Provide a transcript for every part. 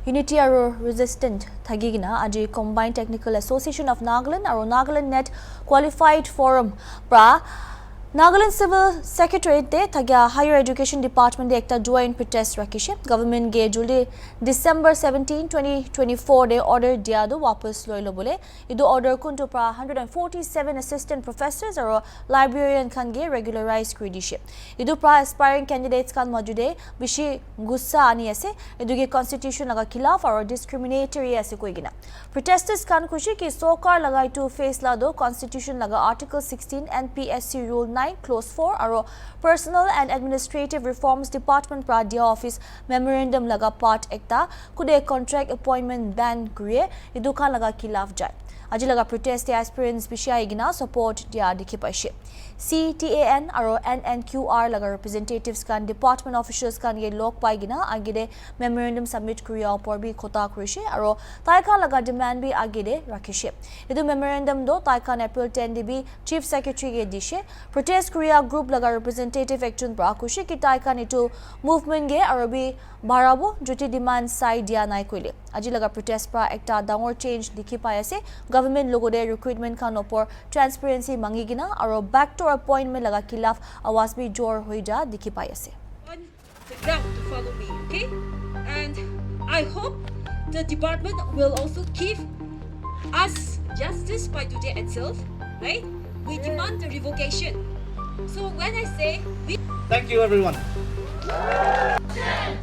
Unity aro resistant thagigina aji Combined Technical Association of Nagaland aro Nagaland Net Qualified Forum pra Nagaland Civil Secretariat de thagya Higher Education Department de ekta joint protest rakishe government ge July December 17 2024 de order dia do wapas loilo bole idu order kuntu pra 147 assistant professors aro librarian khan ge regularize kuri dishe idu pra aspiring candidates khan majude bishi gussa ani ase idu ge constitution laga khilaf aro discriminatory ase koigina protesters khan khushi ki sokar lagai to face la do constitution laga article 16 and PSC rule 9 clause 4 aro personal and administrative reforms department pra dia office memorandum laga part ekta kude contract appointment ban kuriye idu khan laga khilaf jai aji laga protest aspirants bishai igina support dia dikhi paise Ctan aro Nnqf laga representatives kan department officials kan ye lok pai gina agide memorandum submit kuriya upor bi khota kurise aro taika laga demand bi agide rakhishe edu memorandum do taika April 10 de bi chief secretary ge dishe protest kuriya group laga representative ekjon pra kushi ki taika nitu movement ge aro bi barabo joti demand side dia nai koile aji laga protest pra ekta dangor change dikhi pai ase government logo de recruitment kan upor transparency mangi gina aro backdoor appointment laga khilaf awaz bi jor hoi ja dikhi pai ase on the ground to follow me, okay? And I hope the department will also give us justice by today itself, right? We demand the revocation. So when I say we Thank you, everyone.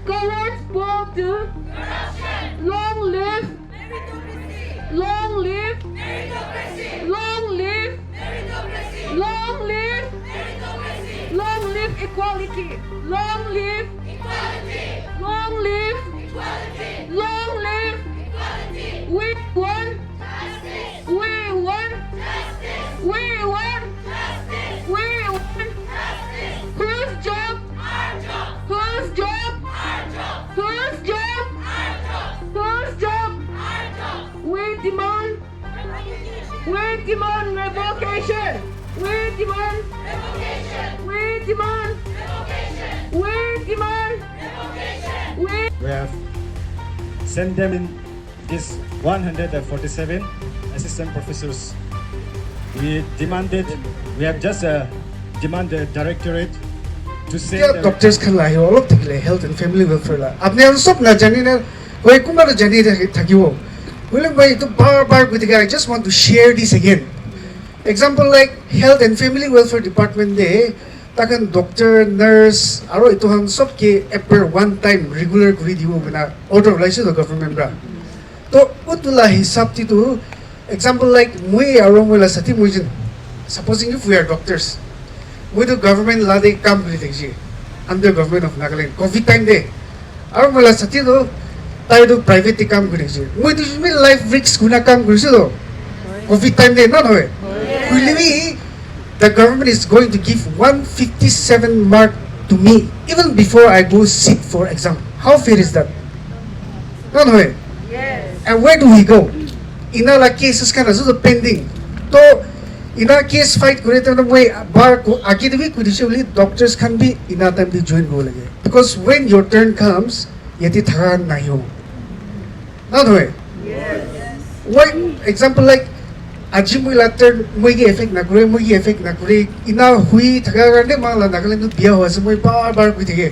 Cowards bow to corruption. Long live meritocracy. Long live meritocracy. Long live meritocracy. Long live meritocracy. Long live equality. Long live equality. Long live equality. Long live equality. We won justice. We won justice. We won justice. We won justice. Whose job? Our job. Whose job? Our job. Whose job? Our job. Whose job? Our job. We demand revocation. We demand revocation. We demand revocation. We demand revocation. We have sent them in these 147 assistant professors. We have just demanded directorate to say क्या doctors खन लाई all of the health and family welfare ला आपने हम सब ना जानी ना वही कुमार जानी था कि वो बोले भाई तो बार कुछ I just want to share this again example like health and family welfare department they ताकन doctor nurse आरो इतो हम सब के per one time regular करी दियो बना order लाइसे तो government बरा तो उतला हिसाब ती तो example like मुझे आरो मुझे सती मुझे supposing if we are doctors with the government lade काम करी देखिए under government of Nagaland COVID time दे और मला सती तो ताई तो private काम करी देखिए मुझे तो में life risks गुना काम करी से तो COVID time दे ना होए really the government is going to give 157 mark to me even before I go sit for exam how fair is that ना होए and where do we go ina la cases kana so pending to ina case fight kore to way bar ko age debi kudishuli doctors can be ina time to join go lage because when your turn comes yati thagan nahi ho not hoy what example like aji moi la turn moi ge effect na kore ina hui thaga garne mala Nagaland biya ho ase moi bar kudige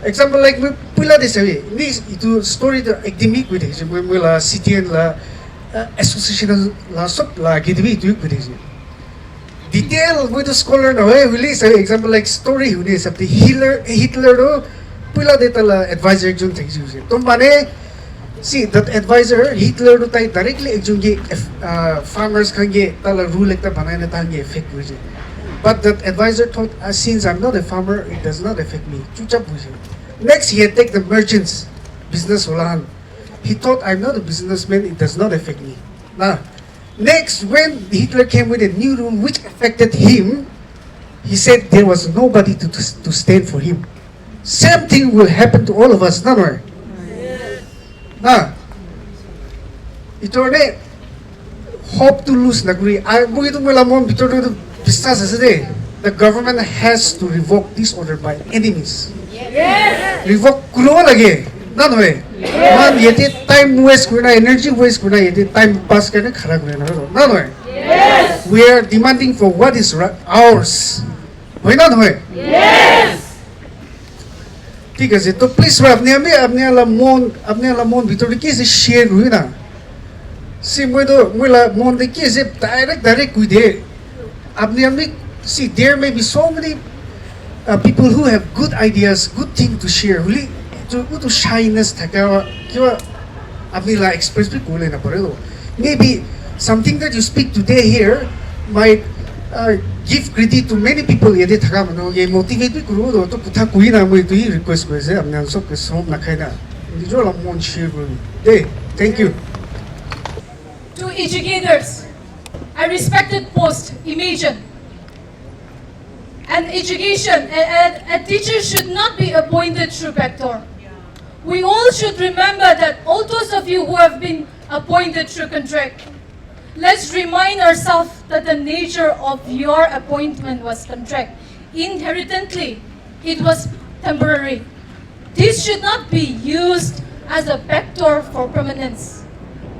example like we pula this away this itu story the academic with it we la Ctan la association la sub la gidwi tu with it detail with the scholar no way really say example like story hune sab the Hitler do pula deta la advisor jun things use to mane see that advisor Hitler do tai directly ekjun ge farmers kan ge tala rule ekta banai na tange effect with it but that advisor thought since I'm not a farmer it does not affect me chuchap buji next he had take the merchants business olahan he thought I'm not a businessman it does not affect me now next when Hitler came with a new rule which affected him he said there was nobody to stand for him same thing will happen to all of us no now itone hope to lose nagri I bugi to mala mon bitor to business ase the government has to revoke this order by enemies. Yes. Revoke kulo lage. ना नहे मान ये time waste करना energy waste करना ये time pass करने खराब करना ना नहे we are demanding for what is ours वही ना नहे ठीक है तो प्लीज अपने वाला मोन भीतर कैसे शेयर हुई ना सी मैं मोन दे कैसे डायरेक्ट कोई दे अपने see there may be so many people who have good ideas, good thing to share. Really, to shyness thaka kya apni la express bhi kole na pare do. Maybe something that you speak today here might give credit to many people. Yadi thaka mano ye motivate bhi kuru do to kutha koi na moi to hi request kore se apne sob ke som na khai na. Nijo la mon share kuru. Hey, thank you. To educators, I respected post, imagine. And education, a teacher should not be appointed through backdoor. We all should remember that all those of you who have been appointed through contract, let's remind ourselves that the nature of your appointment was contract. Inherently, it was temporary. This should not be used as a backdoor for permanence.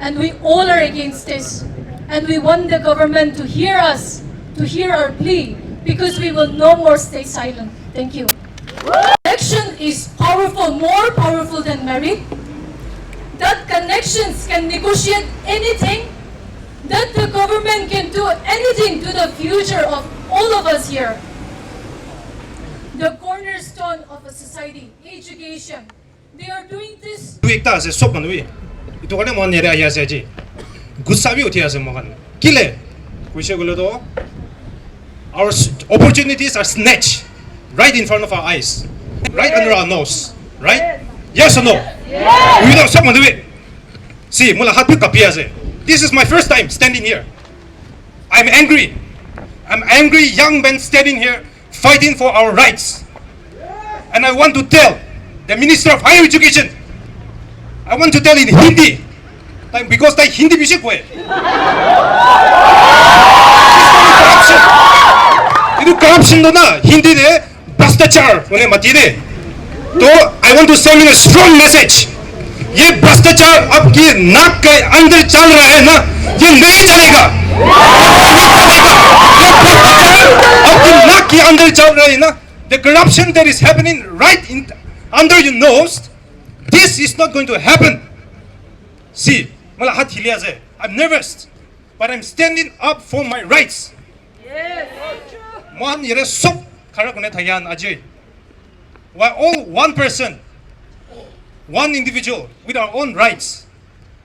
And we all are against this. And we want the government to hear us, to hear our plea, because we will no more stay silent. Thank you. Election is powerful, more powerful than merit. That connections can negotiate anything. That the government can do anything to the future of all of us here. The cornerstone of a society, education. They are doing this. Itu kan mau nyari ayah saja. Gusabi uti asa makan. Kile, kuisha gula do. Our opportunities are snatched right in front of our eyes, right under our nose, right? Yes or no? Yes. We don't someone do it. See, mula hatu kapia se. This is my first time standing here. I'm angry. I'm angry young men standing here fighting for our rights. And I want to tell the Minister of Higher Education. I want to tell in Hindi, because that Hindi music way. Itu corruption do na Hindi de भ्रष्टाचार उन्हें मत दे. तो I want to send in a strong message. ये भ्रष्टाचार आपकी नाक के अंदर चल रहा है ना, ये नहीं चलेगा. ये भ्रष्टाचार आपकी नाक के अंदर चल रहा है ना. The corruption that is happening right in under your nose. This is not going to happen. See, I'm nervous, but I'm standing up for my rights. We're all one person, one individual with our own rights.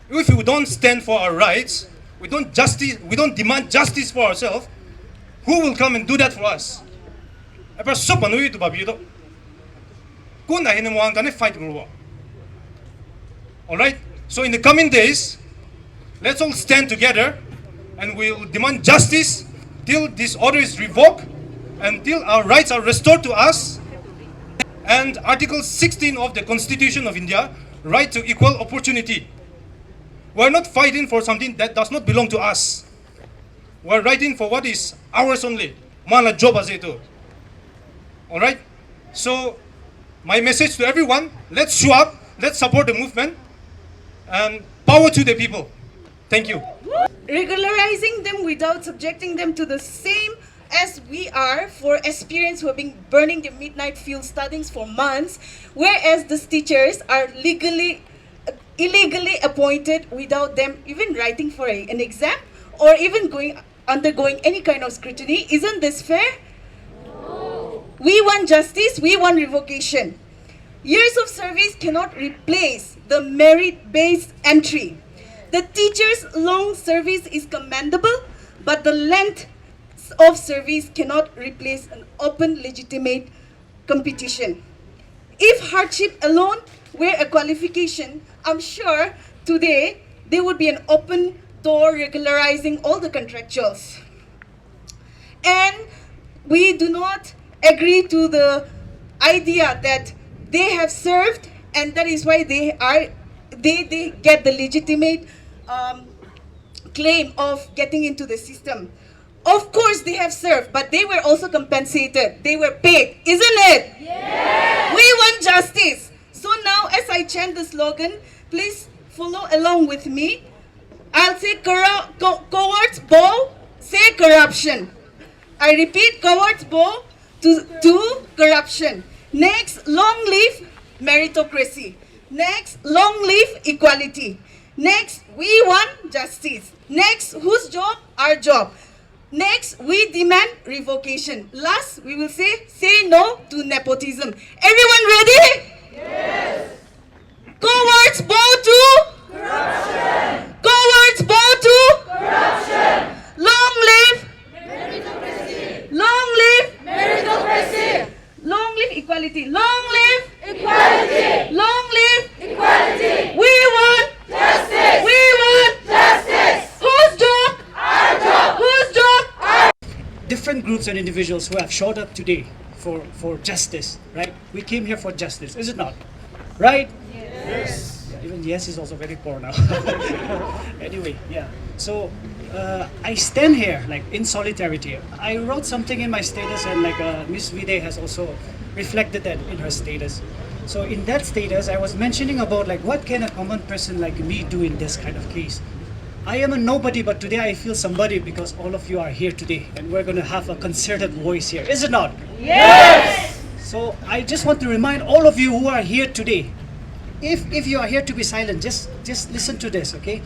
If we don't stand for our rights, we don't demand justice for ourselves, who will come and do that for us? Fight. Alright? So in the coming days, let's all stand together and we'll demand justice till this order is revoked and till our rights are restored to us. And Article 16 of the Constitution of India, right to equal opportunity. We're not fighting for something that does not belong to us. We're fighting for what is ours only. Mala job as ito. Alright? So my message to everyone, let's show up, let's support the movement. And power to the people. Thank you. Regularizing them without subjecting them to the same as we are for aspirants who have been burning their midnight field studies for months, whereas the teachers are illegally appointed without them even writing for an exam or even undergoing any kind of scrutiny. Isn't this fair? No. We want justice, we want revocation. Years of service cannot replace the merit-based entry. The teacher's long service is commendable, but the length of service cannot replace an open, legitimate competition. If hardship alone were a qualification, I'm sure today there would be an open door regularizing all the contractuals. And we do not agree to the idea that they have served, and that is why they get the legitimate claim of getting into the system. Of course they have served, but they were also compensated. They were paid, isn't it? Yes. We want justice. So now, as I chant the slogan, please follow along with me. I'll say cowards bow, say corruption. I repeat, cowards bow to corruption. Next, long live meritocracy. Next, long live equality. Next, we want justice. Next, whose job? Our job. Next, we demand revocation. Last, we will say no to nepotism. Everyone ready? Yes. Cowards bow to corruption. Cowards bow to corruption. Long live meritocracy. Long live meritocracy. Long live equality. Long live equality. Long live equality. We want justice. We want justice. Whose job? Our job. Whose job? Our. Different groups and individuals who have showed up today for justice, right? We came here for justice, is it not? Right? Yes. Yeah, even yes is also very poor now. Anyway, yeah. So I stand here like in solidarity. I wrote something in my status, and like Miss Vide has also reflected that in her status. So in that status, I was mentioning about like what can a common person like me do in this kind of case. I am a nobody, but today I feel somebody because all of you are here today, and we're going to have a concerted voice here, is it not? Yes! So I just want to remind all of you who are here today, if you are here to be silent, just listen to this, okay?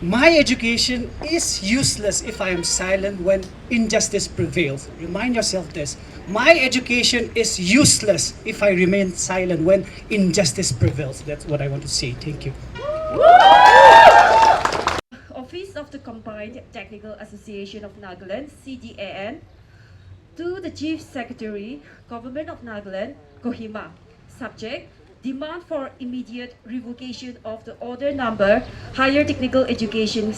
My education is useless if I am silent when injustice prevails. Remind yourself this. My education is useless if I remain silent when injustice prevails. That's what I want to say. Thank you. Office of the Combined Technical Association of Nagaland, CTAN, to the Chief Secretary, Government of Nagaland, Kohima. Subject, demand for immediate revocation of the order number Higher Technical Education /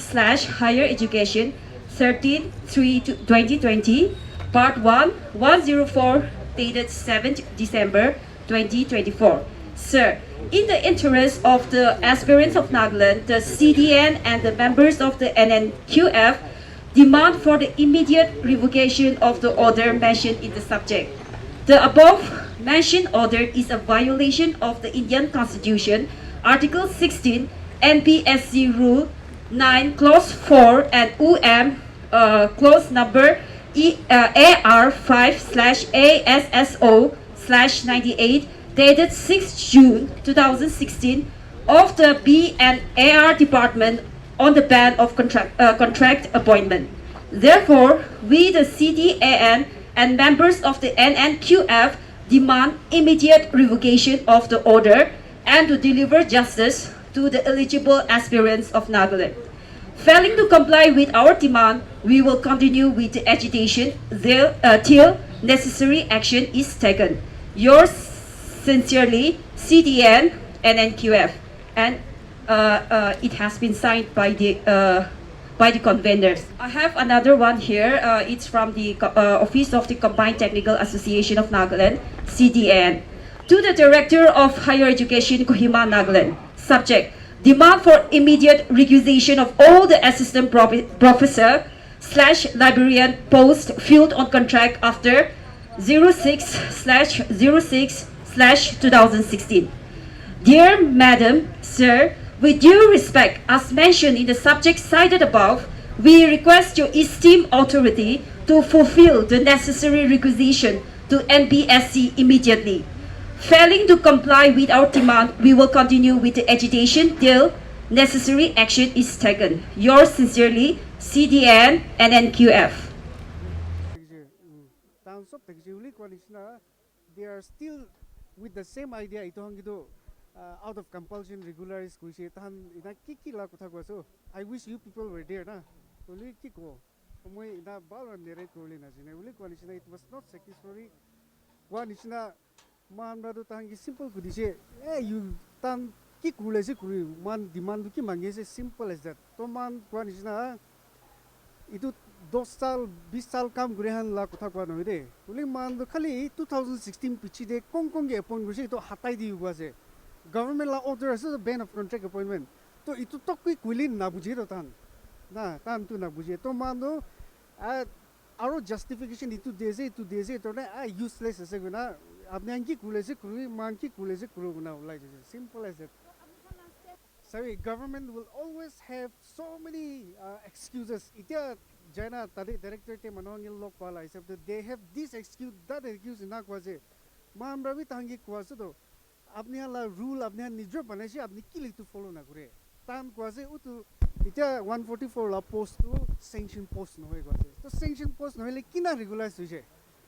Higher Education 13/3/2020, Part 1, 104, dated 7th December 2024. Sir, in the interest of the aspirants of Nagaland, the CDN and the members of the Nnqf demand for the immediate revocation of the order mentioned in the subject. The above mentioned order is a violation of the Indian Constitution, Article 16, NPSC Rule 9, Clause 4, and Clause number AR5/ASSO/98, dated 6 June 2016, of the B&AR Department on the ban of contract appointment. Therefore, we, the CTAN, and members of the Nnqf demand immediate revocation of the order and to deliver justice to the eligible aspirants of Nagaland. Failing to comply with our demand, we will continue with the agitation till necessary action is taken. Yours sincerely, CTN and Nnqf. And it has been signed by the conveners. I have another one here. It's from the Office of the Combined Technical Association of Nagaland, CTN. To the Director of Higher Education, Kohima, Nagaland. Subject, demand for immediate recusation of all the assistant professor / librarian posts filled on contract after 06/06/2016. Dear Madam, Sir, with due respect, as mentioned in the subject cited above, we request your esteemed authority to fulfill the necessary requisition to NBSC immediately. Failing to comply with our demand, we will continue with the agitation till necessary action is taken. Yours sincerely, CDN and Nnqf. They are still with the same idea. Out of compulsion, regularize. I wish you people were there. It was not satisfactory. Simple you tan ki kulese kuri man demand ki mange simple as that. To man itu 2 साल 20 साल काम गरेहन ला कथा को न रे उले मान खाली 2016 पिछि दे कोन के अपॉइंट गसे तो हटाई दिउ गसे गवर्नमेंट ला order as a ban of contract appointment तो itu तो कोई कुली ना बुझे तो तान तू ना बुझे तो मान आरो justification itu deze तो ना useless ऐसे गुना आपने अंकी कूले से करूँ मांकी कूले से करूँ ना like simple as that. Sorry, government will always have so many excuses. Itia Jaina tadi director te manongil lok pala except that they have this excuse that excuse na kwaje. Mam rabi tangi kwaje to. Apni hala rule apni hala nijro banai apni kili to follow na kure. Tan kwaje utu itia 144 la post to sanction post no hoy kwaje. To sanction post no hoyle kina regularize hoise.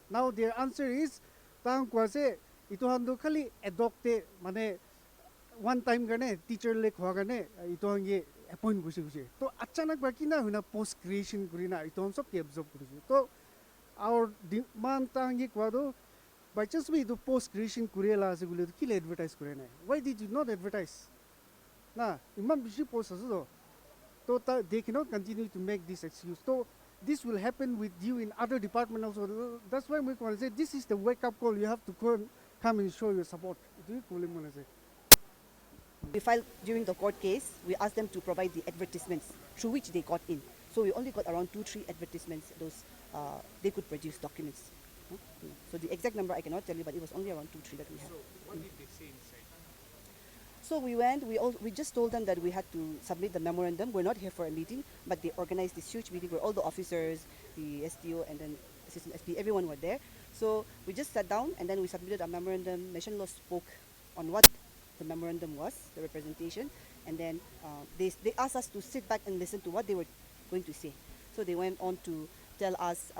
Now their answer is tan kwaje itu hando khali adopte mane one time करने teacher ले खुआ करने इतो हम ये appoint कुछ कुछ तो अचानक बाकी ना हुना post creation करी ना इतो हम सब के absorb कुछ तो our demand तांग ये खुआ दो by chance भी इतो post creation कुरे ला से गुले तो किले advertise करे ना why did you not advertise ना इमान बिशी post असो तो ता they cannot continue to make this excuse तो this will happen with you in other department also that's why we can say this is the wake up call you have to come and show your support itu ये calling mana say. We filed during the court case, we asked them to provide the advertisements through which they got in. So we only got around 2-3 advertisements, those they could produce documents. So the exact number I cannot tell you, but it was only around 2-3 that we had. So what did they say inside? So we went, we just told them that we had to submit the memorandum. We're not here for a meeting, but they organized this huge meeting where all the officers, the STO and then Assistant SP, everyone were there. So we just sat down and then we submitted a memorandum. National law spoke on what the memorandum was, the representation, and then they asked us to sit back and listen to what they were going to say. So they went on to tell us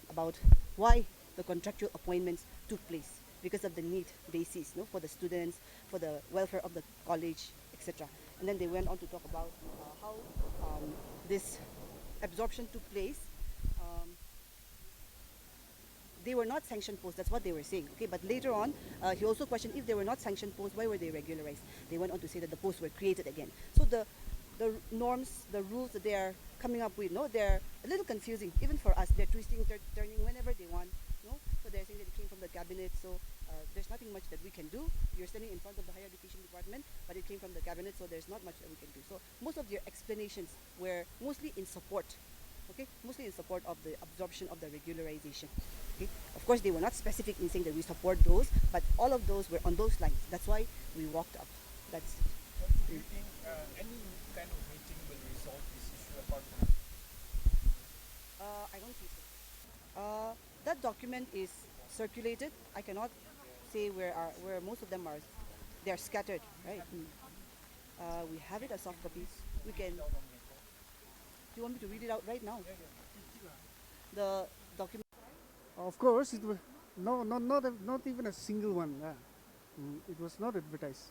about why the contractual appointments took place, because of the need basis, for the students, for the welfare of the college, etc. And then they went on to talk about how this absorption took place. They were not sanctioned posts, that's what they were saying. Okay, but later on, he also questioned if they were not sanctioned posts, why were they regularized? They went on to say that the posts were created again. So the norms, the rules that they are coming up with, they're a little confusing, even for us. They're twisting, turning whenever they want. So they're saying that it came from the cabinet, so there's nothing much that we can do. You're standing in front of the higher education department, but it came from the cabinet, so there's not much that we can do. So most of their explanations were mostly in support. Okay, mostly in support of the absorption of the regularization. Okay, of course they were not specific in saying that we support those, but all of those were on those lines. That's why we walked up. That's. Do you think any kind of meeting will resolve this issue apart from? I don't think so. That document is circulated. I cannot say where most of them are. They are scattered, right? We have it as soft copies. We can. Do you want me to read it out right now? The document. Of course, it was not even a single one. It was not advertised.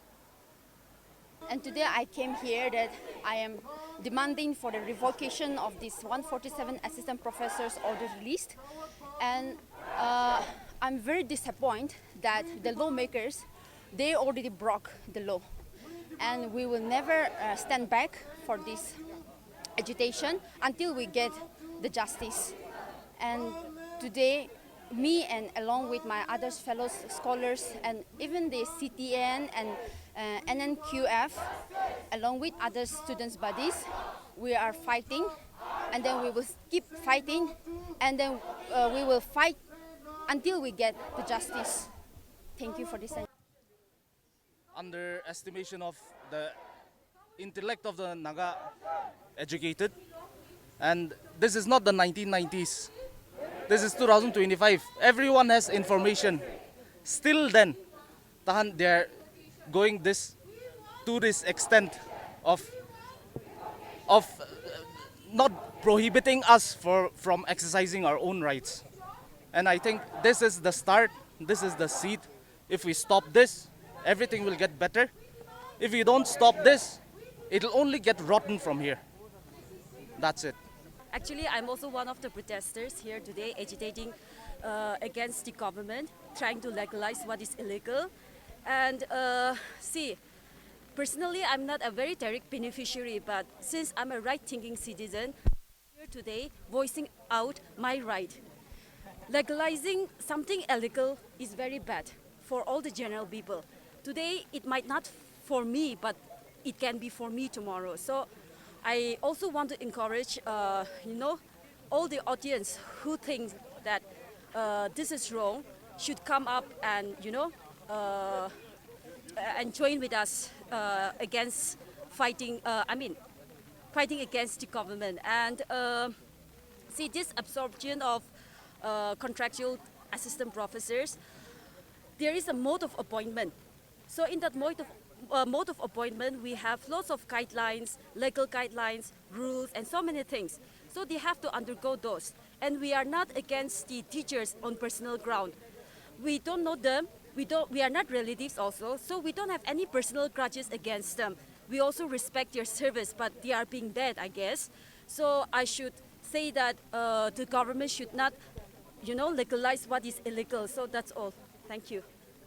And today I came here that I am demanding for the revocation of this 147 assistant professors order released, and I'm very disappointed that the lawmakers, they already broke the law, and we will never stand back for this agitation until we get the justice. And today, me and along with my other fellow scholars and even the Ctan and Nnqf, along with other students' bodies, we are fighting, and then we will keep fighting, and then we will fight until we get the justice. Thank you for this. Underestimation of the intellect of the Naga educated, and this is not the 1990s. This is 2025. Everyone has information. Still then, they're going to this extent of not prohibiting us from exercising our own rights. And I think this is the start. This is the seed. If we stop this, everything will get better. If we don't stop this, it'll only get rotten from here. That's it. Actually, I'm also one of the protesters here today, agitating against the government, trying to legalize what is illegal. And see, personally, I'm not a very direct beneficiary, but since I'm a right-thinking citizen, I'm here today voicing out my right. Legalizing something illegal is very bad for all the general people. Today, it might not for me, but it can be for me tomorrow. So I also want to encourage, all the audience who think that this is wrong. should come up and, and join with us against fighting, fighting against the government. And see, this absorption of contractual assistant professors, there is a mode of appointment. So in that mode of appointment, we have lots of guidelines, legal guidelines, rules, and so many things. So they have to undergo those. And we are not against the teachers on personal ground. We don't know them. We are not relatives also, so we don't have any personal grudges against them. We also respect their service, but they are being bad, I guess. So I should say that the government should not, legalize what is illegal. So that's all. Thank you.